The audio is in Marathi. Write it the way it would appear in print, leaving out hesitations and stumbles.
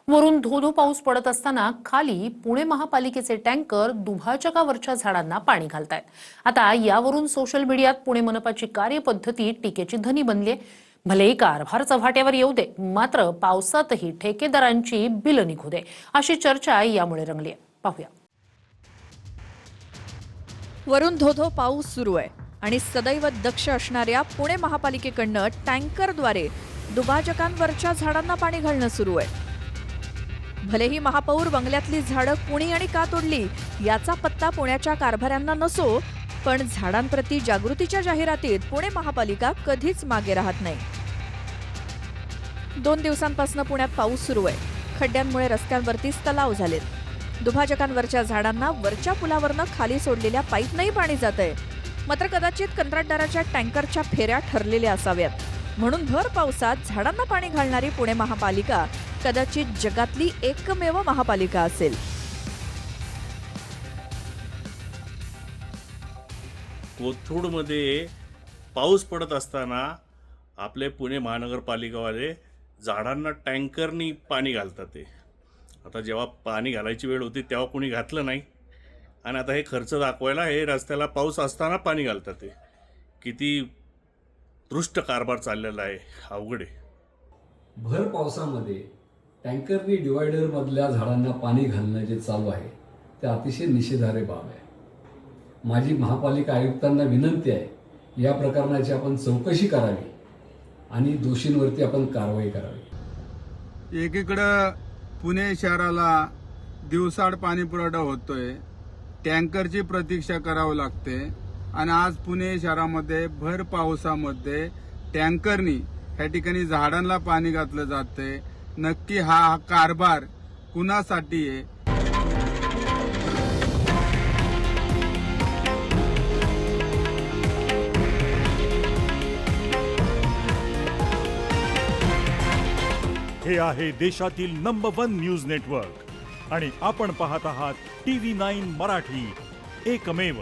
वरून धो-धो पाऊस पडत असताना खाली पुणे महापालिकेचे टँकर दुभाजकावरच्या झाडांना पाणी घालतायत। आता यावरून सोशल मीडियात पुणे मनपाची कार्यपद्धती टीकेची धनी बनलीय। भलेही कारभार चव्हाट्यावर येऊ दे, मात्र पावसातही ठेकेदारांची बिलं निघू दे, अशी चर्चा यामुळे रंगली आहे। पाहूया। वरून धो-धो पाऊस सुरू आहे आणि सदैव दक्ष असणाऱ्या पुणे महापालिकेकडनं टँकरद्वारे दुभाजकांवरच्या झाडांना पाणी घालणं सुरू आहे। भलेही महापौर बंगल्यातली झाडं कुणी आणि का तोडली याचा पत्ता पुण्याच्या कारभाऱ्यांना नसो, पण झाडांप्रती जागृतीच्या जाहिरातीत पुणे महापालिका कधीच मागे राहत नाही। 2 दिवसांपासून पुण्यात पाऊस सुरू आहे। खड्ड्यांमुळे रस्त्यांवरती तलाव झालेत। दुभाजकांवरच्या झाडांना वरच्या पुलावरनं खाली सोडलेल्या पाईपनंही पाणी जातंय। मात्र कदाचित कंत्राटदाराच्या टँकरच्या फेऱ्या ठरलेल्या असाव्यात, म्हणून भर पावसात झाडांना पाणी घालणारी पुणे महापालिका कदाचित जगातली एकमेव महापालिका असेल। कोथरूडमध्ये पाऊस पडत असताना आपले पुणे महानगरपालिकावाले झाडांना टँकरनी पाणी घालतात। ते आता जेव्हा पाणी घालायची वेळ होती तेव्हा कोणी घातलं नाही, आणि आता हे खर्च दाखवायला हे रस्त्याला पाऊस असताना पाणी घालतात। ते किती दृष्ट कारभार चाललेला आहे, अवघड आहे। भर पावसामध्ये टँकरनी डिवायडरमधल्या झाडांना पाणी घालणं जे चालू आहे ते अतिशय निषेधार्ह बाब आहे। माझी महापालिका आयुक्तांना विनंती आहे, या प्रकरणाची आपण चौकशी करावी आणि दोषींवरती आपण कारवाई करावी। एकीकडं पुणे शहराला दिवसाड पाणी पुरवठा होतोय, टँकरची प्रतीक्षा करावी लागते, आणि आज पुणे शहरामध्ये भर पावसामध्ये टँकरनी ह्या ठिकाणी झाडांना पाणी घातलं जाते। नक्की हा कारभार कुणासाठी आहे? हे आहे देशातील नंबर 1 न्यूज नेटवर्क आणि आपण पाहत आहात TV9 मराठी, एकमेव।